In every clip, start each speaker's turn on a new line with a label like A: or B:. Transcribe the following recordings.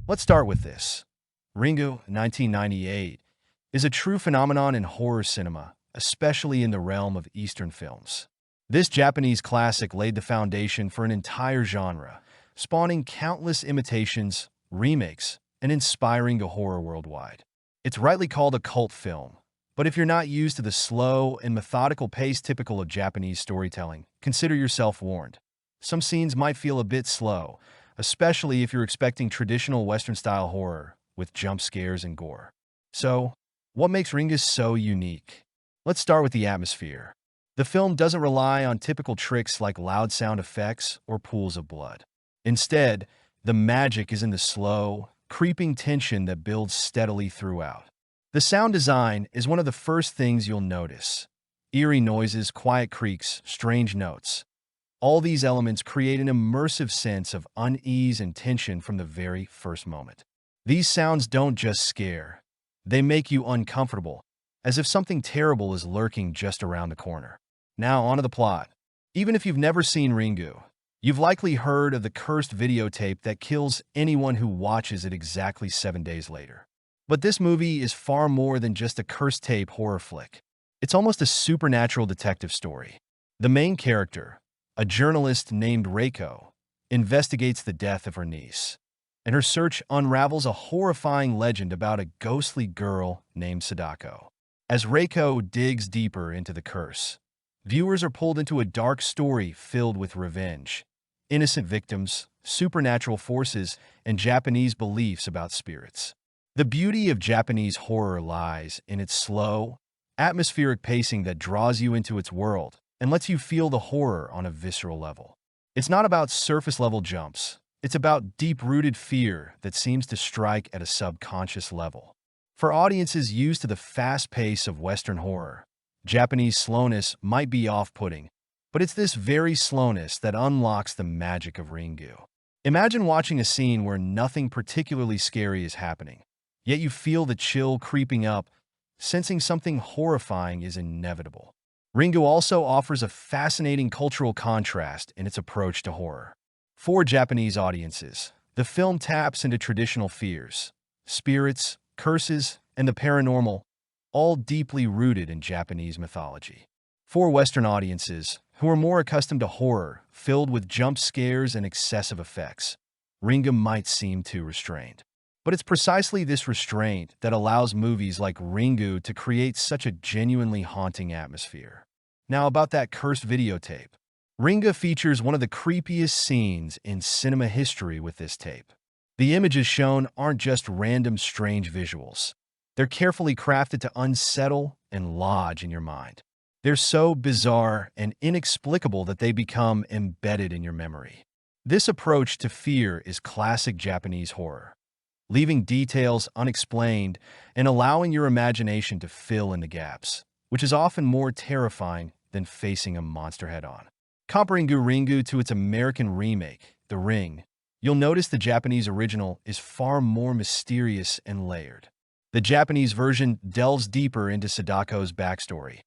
A: Let's start with this. Ringu, 1998, is a true phenomenon in horror cinema, especially in the realm of Eastern films. This Japanese classic laid the foundation for an entire genre, spawning countless imitations, remakes, and inspiring a horror worldwide. It's rightly called a cult film, but if you're not used to the slow and methodical pace typical of Japanese storytelling, consider yourself warned. Some scenes might feel a bit slow, especially if you're expecting traditional Western-style horror with jump scares and gore. So, what makes Ringu so unique? Let's start with the atmosphere. The film doesn't rely on typical tricks like loud sound effects or pools of blood. Instead, the magic is in the slow, creeping tension that builds steadily throughout. The sound design is one of the first things you'll notice. Eerie noises, quiet creaks, strange notes. All these elements create an immersive sense of unease and tension from the very first moment. These sounds don't just scare. They make you uncomfortable, as if something terrible is lurking just around the corner. Now, onto the plot. Even if you've never seen Ringu, you've likely heard of the cursed videotape that kills anyone who watches it exactly 7 days later. But this movie is far more than just a cursed tape horror flick. It's almost a supernatural detective story. The main character, a journalist named Reiko, investigates the death of her niece, and her search unravels a horrifying legend about a ghostly girl named Sadako. As Reiko digs deeper into the curse, viewers are pulled into a dark story filled with revenge, innocent victims, supernatural forces, and Japanese beliefs about spirits. The beauty of Japanese horror lies in its slow, atmospheric pacing that draws you into its world and lets you feel the horror on a visceral level. It's not about surface-level jumps. It's about deep-rooted fear that seems to strike at a subconscious level. For audiences used to the fast pace of Western horror, Japanese slowness might be off-putting, but it's this very slowness that unlocks the magic of Ringu. Imagine watching a scene where nothing particularly scary is happening, yet you feel the chill creeping up, sensing something horrifying is inevitable. Ringu also offers a fascinating cultural contrast in its approach to horror. For Japanese audiences, the film taps into traditional fears, spirits, curses, and the paranormal, all deeply rooted in Japanese mythology. For Western audiences, who are more accustomed to horror filled with jump scares and excessive effects, Ringu might seem too restrained. But it's precisely this restraint that allows movies like Ringu to create such a genuinely haunting atmosphere. Now about that cursed videotape. Ringu features one of the creepiest scenes in cinema history with this tape. The images shown aren't just random strange visuals. They're carefully crafted to unsettle and lodge in your mind. They're so bizarre and inexplicable that they become embedded in your memory. This approach to fear is classic Japanese horror, leaving details unexplained and allowing your imagination to fill in the gaps, which is often more terrifying than facing a monster head-on. Comparing Ringu to its American remake, The Ring, you'll notice the Japanese original is far more mysterious and layered. The Japanese version delves deeper into Sadako's backstory,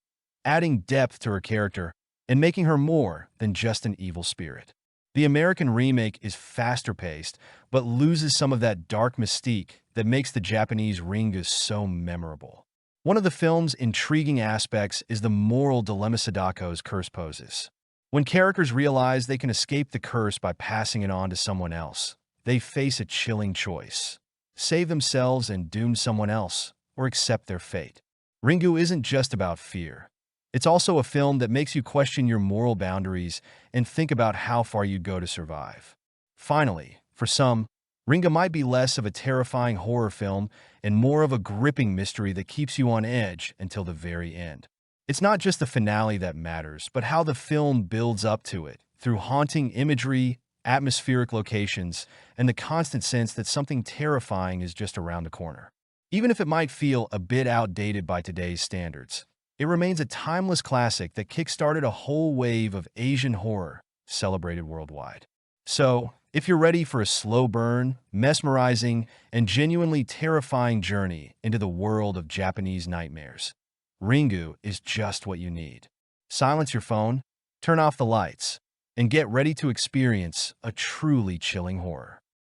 A: adding depth to her character and making her more than just an evil spirit. The American remake is faster-paced, but loses some of that dark mystique that makes the Japanese Ringu so memorable. One of the film's intriguing aspects is the moral dilemma Sadako's curse poses. When characters realize they can escape the curse by passing it on to someone else, they face a chilling choice: save themselves and doom someone else, or accept their fate. Ringu isn't just about fear. It's also a film that makes you question your moral boundaries and think about how far you'd go to survive. Finally, for some, Ringu might be less of a terrifying horror film and more of a gripping mystery that keeps you on edge until the very end. It's not just the finale that matters, but how the film builds up to it, through haunting imagery, atmospheric locations, and the constant sense that something terrifying is just around the corner. Even if it might feel a bit outdated by today's standards, it remains a timeless classic that kickstarted a whole wave of Asian horror celebrated worldwide. So, if you're ready for a slow burn, mesmerizing, and genuinely terrifying journey into the world of Japanese nightmares, Ringu is just what you need. Silence your phone, turn off the lights, and get ready to experience a truly chilling horror.